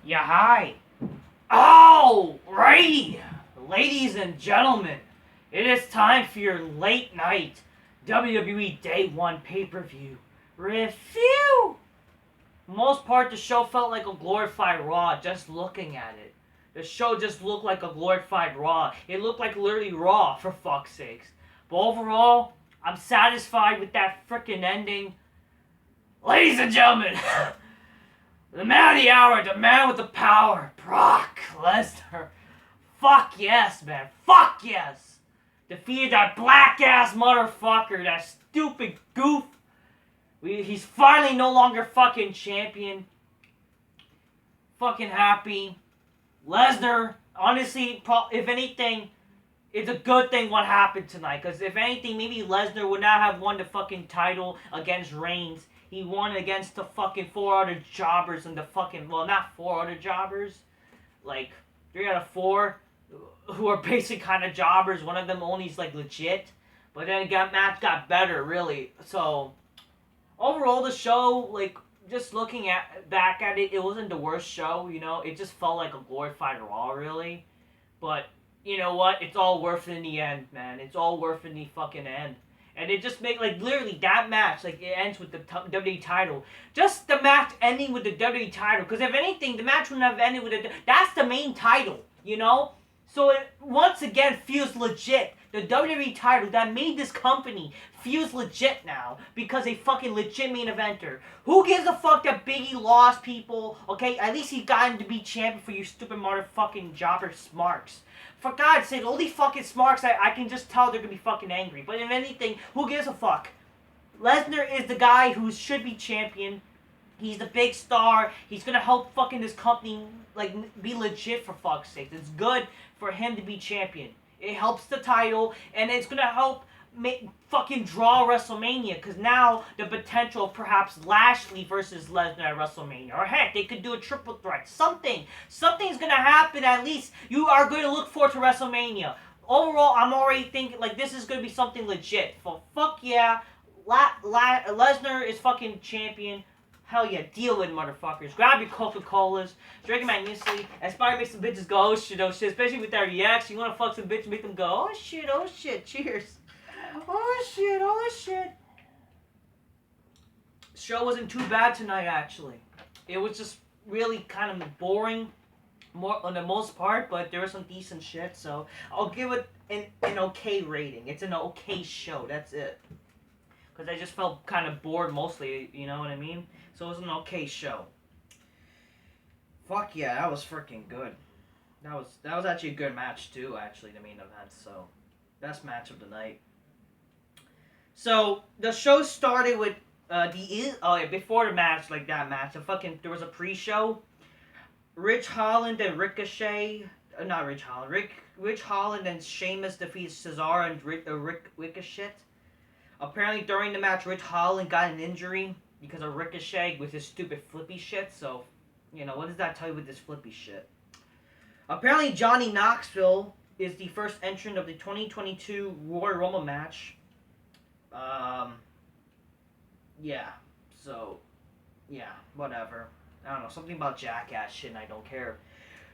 Yeah, hi. Oh, righty. Ladies and gentlemen, it is time for your late night WWE Day 1 pay-per-view review. For the most part, the show felt like a glorified Raw just looking at it. The show just looked like a glorified Raw. It looked like literally Raw, for fuck's sakes. But overall, I'm satisfied with that frickin' ending. Ladies and gentlemen, the man of the hour, the man with the power, Brock Lesnar. Fuck yes, man. Fuck yes. Defeated that black-ass motherfucker, that stupid goof. He's finally no longer fucking champion. Fucking happy. Lesnar, honestly, if anything, it's a good thing what happened tonight. Because if anything, maybe Lesnar would not have won the fucking title against Reigns. He won against the fucking 4 other jobbers and the fucking, well, not 4 other jobbers. Like, 3 out of 4 who are basic kind of jobbers. One of them only is, like, legit. But then match got better, really. So, overall, the show, like, just looking back at it, it wasn't the worst show, you know? It just felt like a glorified Raw, really. But, you know what? It's all worth it in the end, man. It's all worth it in the fucking end. And it just make, like, literally, that match, like, it ends with the WWE title. Just the match ending with the WWE title. Because if anything, the match wouldn't have ended with that's the main title, you know? So it, once again, feels legit. The WWE title that made this company feels legit now. Because a fucking legit main eventer. Who gives a fuck that Biggie lost, people? Okay, at least he got him to be champion for you stupid motherfucking jobber smarks. For God's sake, all these fucking smarks, I can just tell they're gonna be fucking angry. But if anything, who gives a fuck? Lesnar is the guy who should be champion. He's the big star. He's gonna help fucking this company, like, be legit, for fuck's sake. It's good for him to be champion. It helps the title, and it's gonna help fucking draw WrestleMania, because now the potential of perhaps Lashley versus Lesnar at WrestleMania, or heck, they could do a triple threat. Something's gonna happen. At least you are going to look forward to WrestleMania. Overall, I'm already thinking, like, this is gonna be something legit. For fuck yeah, Lesnar is fucking champion. Hell yeah, deal with it, motherfuckers. Grab your Coca-Colas, drink them magnificently, aspire to make some bitches go, oh shit, especially with that reaction. You wanna fuck some bitch, make them go, oh shit, cheers. Oh shit. Show wasn't too bad tonight, actually. It was just really kind of boring, more on the most part, but there was some decent shit, so I'll give it an okay rating. It's an okay show, that's it. Because I just felt kind of bored mostly, you know what I mean? So it was an okay show. Fuck yeah, that was freaking good. That was actually a good match too, actually, the main event, so best match of the night. So the show started with before the match, like that match, there was a pre-show. Rich Holland and Ricochet, not Rich Holland, Rich Holland and Sheamus defeated Cesaro and Ricochet. Apparently during the match, Rich Holland got an injury because of Ricochet with his stupid flippy shit. So, you know, what does that tell you with this flippy shit? Apparently Johnny Knoxville is the first entrant of the 2022 Royal Rumble match. Yeah, whatever. I don't know, something about jackass shit and I don't care.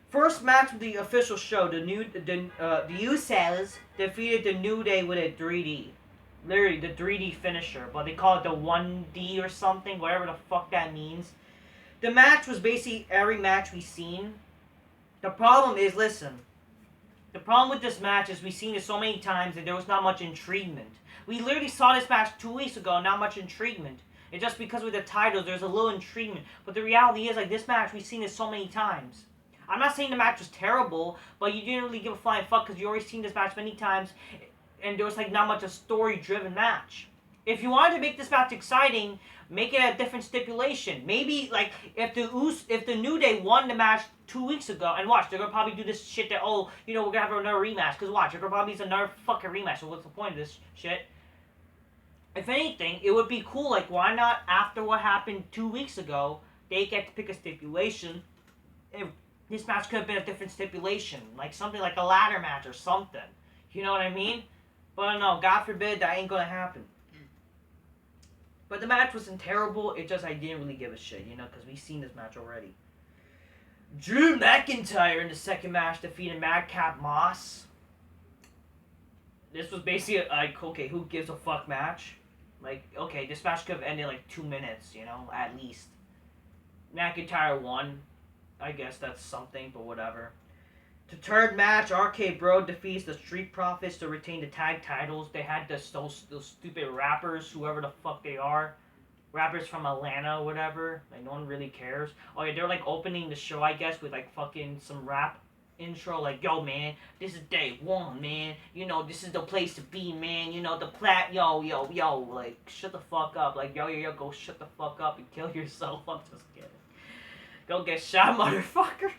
First match of the official show, the Usos defeated the New Day with a 3D. Literally, the 3D finisher, but they call it the 1D or something, whatever the fuck that means. The match was basically every match we've seen. The problem is, listen, the problem with this match is we've seen it so many times that there was not much intriguement. We literally saw this match 2 weeks ago, not much intriguement. It's just because with the titles, there's a little intriguement. But the reality is, like, this match, we've seen it so many times. I'm not saying the match was terrible, but you didn't really give a flying fuck because you already seen this match many times, and there was, like, not much a story-driven match. If you wanted to make this match exciting, make it a different stipulation. Maybe, like, if the New Day won the match 2 weeks ago, and watch, they're gonna probably do this shit that, oh, you know, we're gonna have another rematch, because watch, they're gonna probably do another fucking rematch, so what's the point of this shit? If anything, it would be cool, like, why not, after what happened 2 weeks ago, they get to pick a stipulation. If this match could have been a different stipulation, like something like a ladder match or something. You know what I mean? But no, God forbid, that ain't gonna happen. But the match wasn't terrible, it just, I didn't really give a shit, you know, because we've seen this match already. Drew McIntyre in the second match defeated Madcap Moss. This was basically like, okay, who gives a fuck match? Like, okay, this match could have ended like 2 minutes, you know, at least. McIntyre won. I guess that's something, but whatever. The third match, RK Bro defeats the Street Profits to retain the tag titles. They had those stupid rappers, whoever the fuck they are. Rappers from Atlanta or whatever. Like, no one really cares. Oh, yeah, they're like opening the show, I guess, with like fucking some rap intro. Like, yo, man, this is day one, man. You know, this is the place to be, man. You know, the yo. Like, shut the fuck up. Like, yo, go shut the fuck up and kill yourself. I'm just kidding. Go get shot, motherfucker.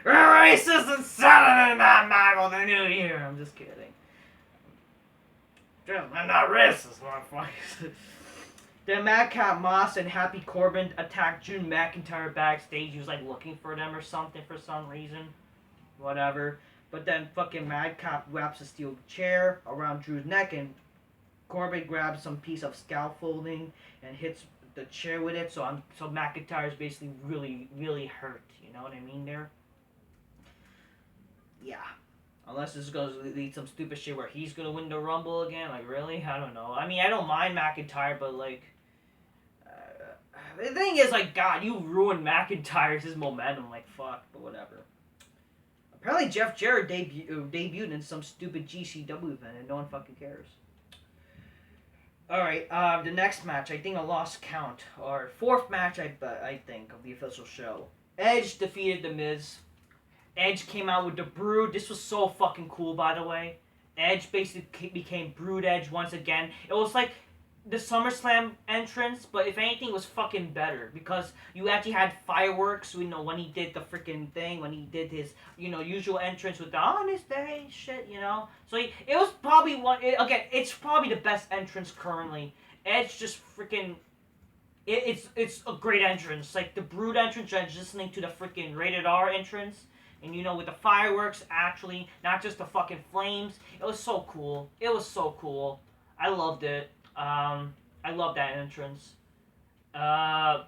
We're racist and Saturday Night Live on the New Year. I'm just kidding. I'm not racist, motherfuckers. Then Madcap Moss and Happy Corbin attacked Drew McIntyre backstage. He was like looking for them or something for some reason. Whatever. But then fucking Madcap wraps a steel chair around Drew's neck and Corbin grabs some piece of scaffolding and hits the chair with it. So McIntyre's basically really hurt. You know what I mean there? Yeah. Unless this is going to lead some stupid shit where he's going to win the Rumble again. Like, really? I don't know. I mean, I don't mind McIntyre, but, like... the thing is, like, God, you ruined McIntyre's momentum. Like, fuck, but whatever. Apparently, Jeff Jarrett debuted in some stupid GCW event, and no one fucking cares. Alright, the next match. I think I lost count. Or fourth match, I think, of the official show. Edge defeated The Miz. Edge came out with the Brood. This was so fucking cool, by the way. Edge basically became Brood Edge once again. It was like the SummerSlam entrance, but if anything, it was fucking better. Because you actually had fireworks, you know, when he did the freaking thing, when he did his, you know, usual entrance with the Honest Day shit, you know. So it was probably again, it's probably the best entrance currently. Edge just freaking... It's a great entrance. Like, the Brood entrance, just listening to the freaking Rated R entrance. And, you know, with the fireworks, actually, not just the fucking flames. It was so cool. It was so cool. I loved it. I love that entrance. Yeah,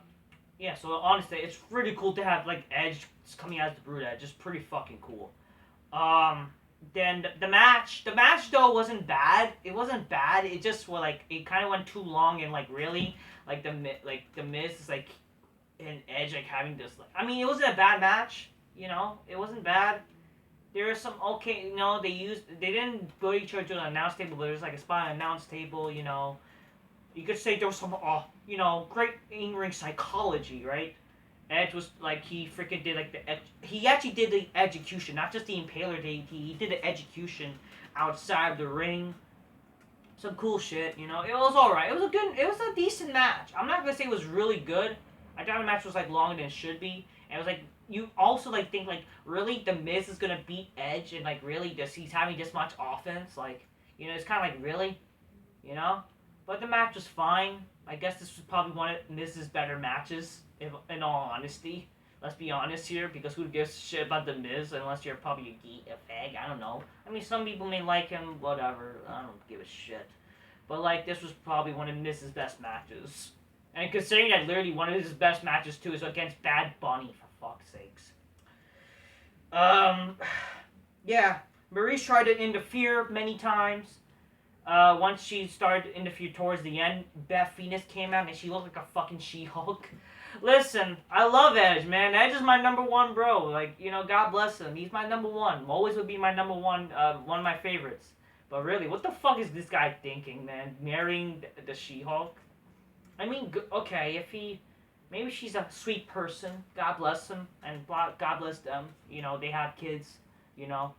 so honestly, it's really cool to have, like, Edge coming out as the Brood Edge. It's pretty fucking cool. Then the match, though, wasn't bad. It wasn't bad. It just, well, like, it kind of went too long and, like, really, like, the Miz is, like, and Edge, like, having this, like, I mean, it wasn't a bad match. You know, it wasn't bad. There was some okay, you know, they didn't go each other to an announce table, but there was like a spot on an announce table, you know. You could say there was some, you know, great in-ring psychology, right? Edge was like, he freaking did like he actually did the execution, not just the impaler, he did the execution outside of the ring. Some cool shit, you know. It was alright. It was a decent match. I'm not gonna say it was really good. I thought the match was like longer than it should be. And it was like, you also like think like, really, The Miz is gonna beat Edge and like really he's having this much offense, like, you know, it's kind of like, really, you know. But the match was fine. I guess this was probably one of Miz's better matches, in all honesty. Let's be honest here, because who gives a shit about The Miz unless you're probably a fag? I don't know. I mean, some people may like him, whatever. I don't give a shit. But like, this was probably one of Miz's best matches. And considering that literally one of his best matches too is against Bad Bunny, for fuck's sakes. Yeah, Maurice tried to interfere many times. Once she started to interfere towards the end, Beth Phoenix came out and she looked like a fucking She-Hulk. Listen, I love Edge, man. Edge is my number one, bro. Like, you know, God bless him. He's my number one. Always will be my number one, one of my favorites. But really, what the fuck is this guy thinking, man? Marrying the She-Hulk? I mean, okay, if maybe she's a sweet person, God bless him, and God bless them, you know, they have kids, you know,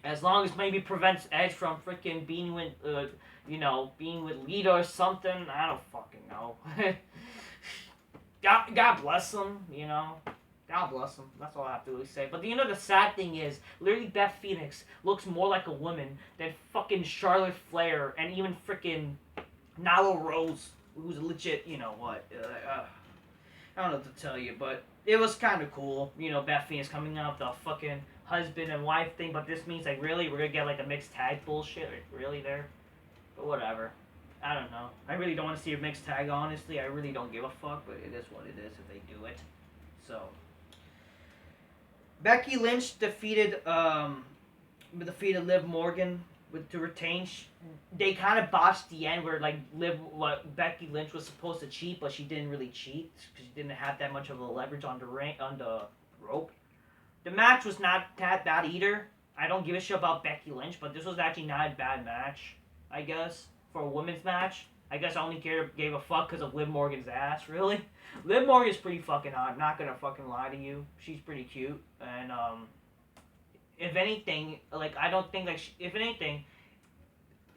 as long as maybe prevents Edge from freaking being with, you know, being with Lita or something, I don't fucking know. God bless him, you know, God bless him, that's all I have to really say. But you know, the sad thing is, literally Beth Phoenix looks more like a woman than fucking Charlotte Flair, and even freaking Nyla Rose, who's legit, you know what, I don't know what to tell you, but it was kind of cool, you know, Beth Phoenix coming out with the fucking husband and wife thing, but this means, like, really, we're gonna get, like, a mixed tag bullshit, like, really, there? But whatever. I don't know. I really don't want to see a mixed tag, honestly. I really don't give a fuck, but it is what it is if they do it. So, Becky Lynch defeated Liv Morgan to retain. They kind of botched the end where like Becky Lynch was supposed to cheat, but she didn't really cheat because she didn't have that much of a leverage on the rope. The match was not that bad either. I don't give a shit about Becky Lynch, but this was actually not a bad match, I guess, for a women's match. I guess I only gave a fuck because of Liv Morgan's ass, really. Liv Morgan's pretty fucking hot, I'm not gonna fucking lie to you. She's pretty cute, and if anything, like, I don't think, like, if anything,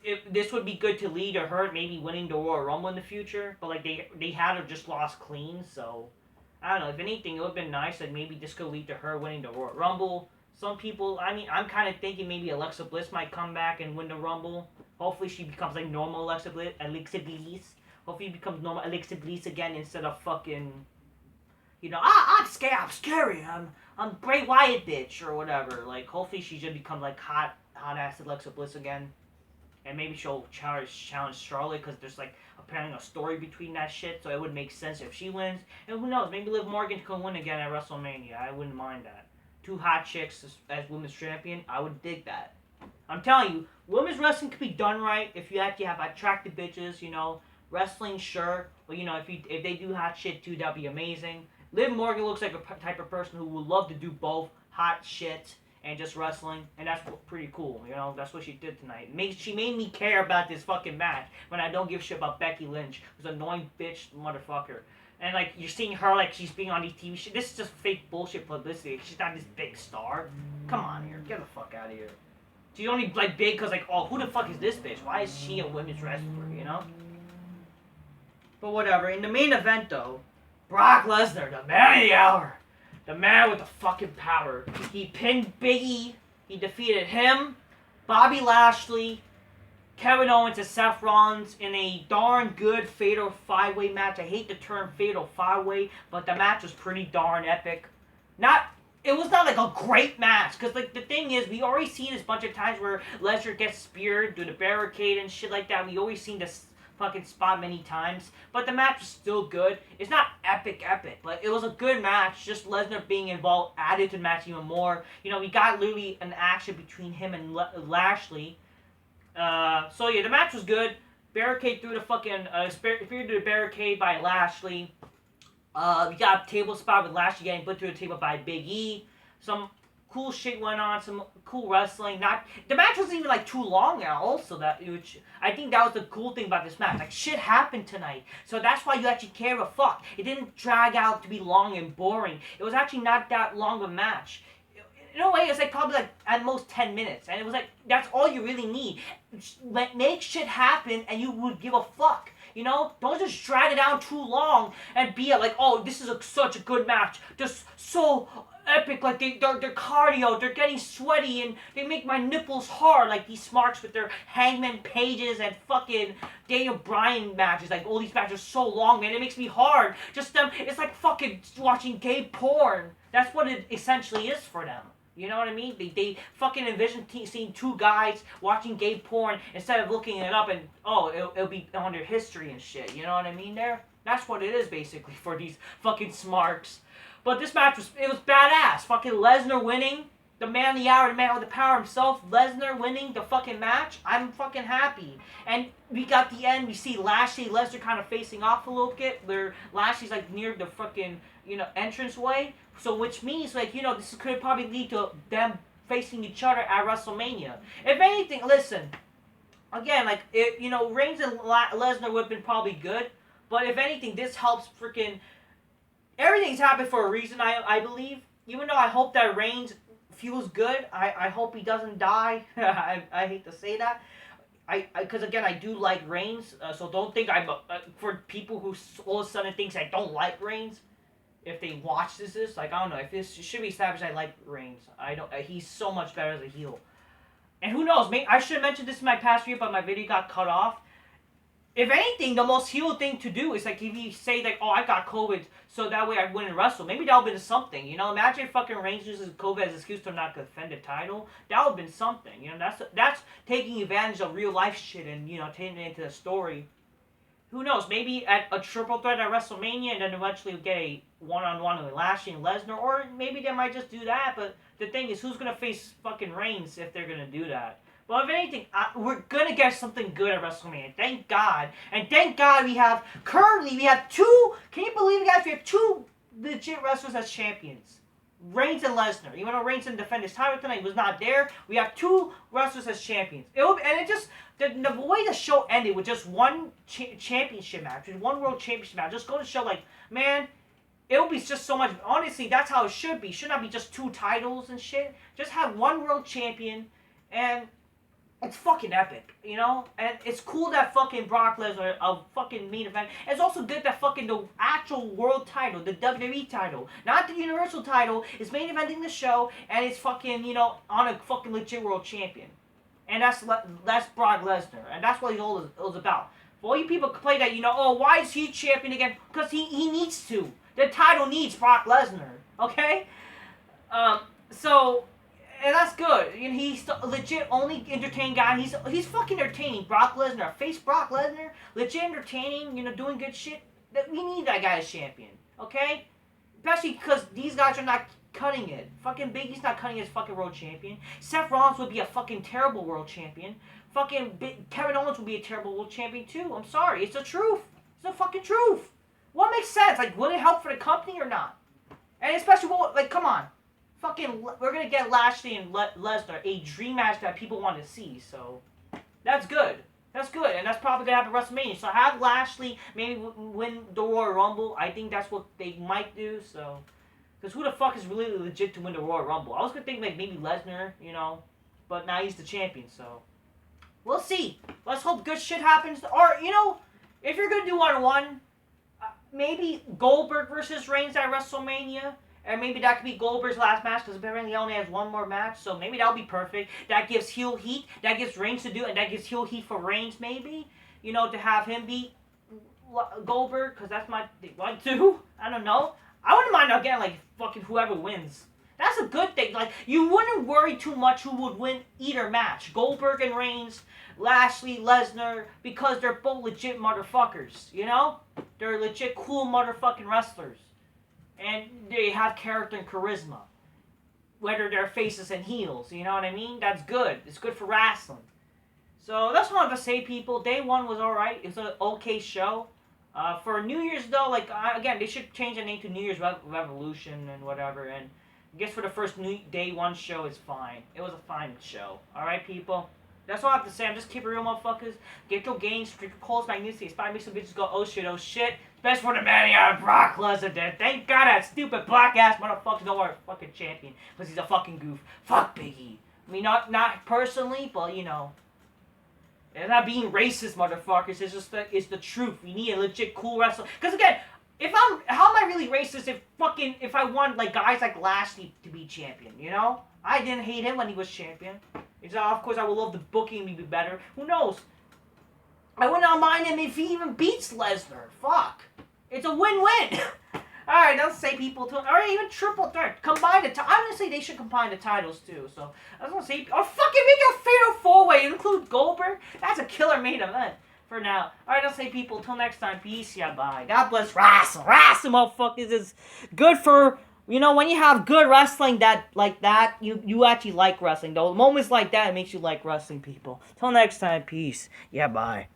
if this would be good to lead to her maybe winning the Royal Rumble in the future, but, like, they had her just lost clean, so I don't know. If anything, it would have been nice that maybe this could lead to her winning the Royal Rumble. Some people, I mean, I'm kind of thinking maybe Alexa Bliss might come back and win the Rumble. Hopefully she becomes like normal Alexa Bliss. Hopefully she becomes normal Alexa Bliss again instead of fucking, I'm scared, I'm scary, I'm Bray Wyatt bitch or whatever. Like, hopefully she should become like hot ass Alexa Bliss again. And maybe she'll challenge Charlotte because there's like apparently a story between that shit, so it would make sense if she wins. And who knows, maybe Liv Morgan can win again at WrestleMania. I wouldn't mind that. Two hot chicks as women's champion, I would dig that. I'm telling you, women's wrestling could be done right if you actually have attractive bitches, Wrestling, sure, but if they do hot shit too, that'd be amazing. Liv Morgan looks like a type of person who would love to do both hot shit and just wrestling, and that's pretty cool, that's what she did tonight. She made me care about this fucking match when I don't give a shit about Becky Lynch, who's an annoying bitch motherfucker. And, like, you're seeing her, like, she's being on these TV shows. This is just fake bullshit publicity. She's not this big star. Come on here. Get the fuck out of here. She's only, like, big because, like, oh, who the fuck is this bitch? Why is she a women's wrestler, But whatever. In the main event, though, Brock Lesnar, the man of the hour. The man with the fucking power. He pinned Big E. He defeated him, Bobby Lashley, Kevin Owens, and Seth Rollins in a darn good Fatal 5-Way match. I hate the term Fatal 5-Way, but the match was pretty darn epic. It was not like a great match, because like the thing is, we already seen this bunch of times where Lesnar gets speared through the barricade and shit like that. We always seen this fucking spot many times, but the match was still good. It's not epic, but it was a good match. Just Lesnar being involved added to the match even more. We got literally an action between him and Lashley. So yeah, the match was good. Barricade through the fucking spear through the barricade by Lashley. We got a table spot with Lashley getting put through the table by Big E. Some cool shit went on, some cool wrestling. The match wasn't even like too long now. Also, which I think that was the cool thing about this match. Like, shit happened tonight, so that's why you actually care a fuck. It didn't drag out to be long and boring. It was actually not that long of a match. In a way, it's like probably like at most 10 minutes, and it was like that's all you really need. Make shit happen, and you would give a fuck. Don't just drag it out too long and be like, oh, this is such a good match. Just so epic, like their cardio, they're getting sweaty and they make my nipples hard, like these smarks with their Hangman Pages and fucking Daniel Bryan matches. Like, all these matches are so long, man, it makes me hard. Just them, it's like fucking watching gay porn. That's what it essentially is for them. You know what I mean? They fucking envision seeing two guys watching gay porn instead of looking it up and, oh, it'll be on their history and shit. You know what I mean there? That's what it is, basically, for these fucking smarks. But this match was badass. Fucking Lesnar winning. The man of the hour, the man with the power himself. Lesnar winning the fucking match. I'm fucking happy. And we got the end. We see Lashley, Lesnar kind of facing off a little bit. Where Lashley's like near the fucking, entranceway. So which means, like, this could probably lead to them facing each other at WrestleMania. If anything, listen. Again, like, Reigns and Lesnar would have been probably good. But if anything, this helps freaking... Everything's happened for a reason, I believe. Even though I hope that Reigns feels good, I hope he doesn't die. I hate to say that. Because again, I do like Reigns, so don't think I'm for people who all of a sudden thinks I don't like Reigns. If they watch this, like, I don't know, if this should be established, I like Reigns. I don't. He's so much better as a heel. And who knows? Maybe I should have mentioned this in my past video, but my video got cut off. If anything, the most heel thing to do is, like, if you say, like, oh, I got COVID, so that way I wouldn't wrestle. Maybe that would have been something, Imagine fucking Reigns uses COVID as an excuse to not defend the title. That would have been something, That's taking advantage of real life shit and, taking it into the story. who knows? Maybe at a triple threat at WrestleMania, and then eventually get a one-on-one with Lashley and Lesnar, or maybe they might just do that. But the thing is, who's gonna face fucking Reigns if they're gonna do that? Well, if anything, we're gonna get something good at WrestleMania. Thank God, and thank God we have two. Can you believe it, guys? We have two legit wrestlers as champions. Reigns and Lesnar. Even though Reigns didn't defend his title tonight, he was not there. We have two wrestlers as champions. The way the show ended with just one championship match, with one world championship match, just go to show, like, man, it would be just so much. Honestly, that's how it should be. Should not be just two titles and shit. Just have one world champion, and it's fucking epic, you know? And it's cool that fucking Brock Lesnar, a fucking main event. It's also good that fucking the actual world title, the WWE title, not the Universal title, is main eventing the show, and it's fucking, you know, on a fucking legit world champion. And that's Brock Lesnar, and that's what it was about. For all you people complain that, you know, oh, why is he champion again? Because he needs to. The title needs Brock Lesnar, okay? And that's good. You know, he's the legit only entertaining guy. He's fucking entertaining. Brock Lesnar, face Brock Lesnar, legit entertaining. You know, doing good shit. We need that guy as champion, okay? Especially because these guys are not cutting it. Fucking Big E's not cutting it as fucking world champion. Seth Rollins would be a fucking terrible world champion. Fucking Kevin Owens would be a terrible world champion too. I'm sorry, it's the truth. It's the fucking truth. What makes sense? Like, would it help for the company or not? And especially, like, come on. Fucking, we're gonna get Lashley and Lesnar, a dream match that people want to see, so that's good. That's good, and that's probably gonna happen at WrestleMania. So have Lashley maybe win the Royal Rumble. I think that's what they might do, so. Because who the fuck is really legit to win the Royal Rumble? I was gonna think, like, maybe Lesnar, you know, but now he's the champion, so. We'll see. Let's hope good shit happens. Or, you know, if you're gonna do one-on-one, maybe Goldberg versus Reigns at WrestleMania. And maybe that could be Goldberg's last match, because apparently he only has one more match. So maybe that'll be perfect. That gives heel heat. That gives Reigns to do, and that gives heel heat for Reigns, maybe. You know, to have him beat Goldberg, because that's my one too. I don't know. I wouldn't mind again, like, fucking whoever wins. That's a good thing. Like, you wouldn't worry too much who would win either match. Goldberg and Reigns, Lashley, Lesnar, because they're both legit motherfuckers, you know? They're legit cool motherfucking wrestlers. And they have character and charisma. Whether they're faces and heels, you know what I mean? That's good. It's good for wrestling. So that's what I want to say, people. Day one was alright. It was an okay show. For New Year's, though, like, again, they should change the name to New Year's Revolution and whatever. And I guess for the first Day one show, it's fine. It was a fine show. Alright, people? That's all I have to say. I'm just keeping it real, motherfuckers. Get your gains, drink your calls, magnificent. Inspire me some bitches go, oh shit, oh shit. Best for the man out of Brock Lesnar there. Thank God that stupid black ass motherfucker don't want a fucking champion. Because he's a fucking goof. Fuck Big E. I mean, not personally, but you know. It's not being racist, motherfuckers. It's just it's the truth. We need a legit cool wrestler. Because again, how am I really racist if I want like guys like Lashley to be champion, you know? I didn't hate him when he was champion. Of course, I would love the booking to be better. Who knows? I would not mind him if he even beats Lesnar. Fuck. It's a win-win. Alright, don't say people to... Or even triple threat. Combine the... I'm going to say they should combine the titles, too. So, I was going to say... Or fucking make a fatal four-way. Include Goldberg. That's a killer main event. For now. Alright, don't say people. Till next time. Peace. Yeah, bye. God bless wrestling. Wrestling, motherfuckers, is good for... You know, when you have good wrestling like that, you actually like wrestling. Though moments like that, it makes you like wrestling, people. Till next time, peace. Yeah, bye.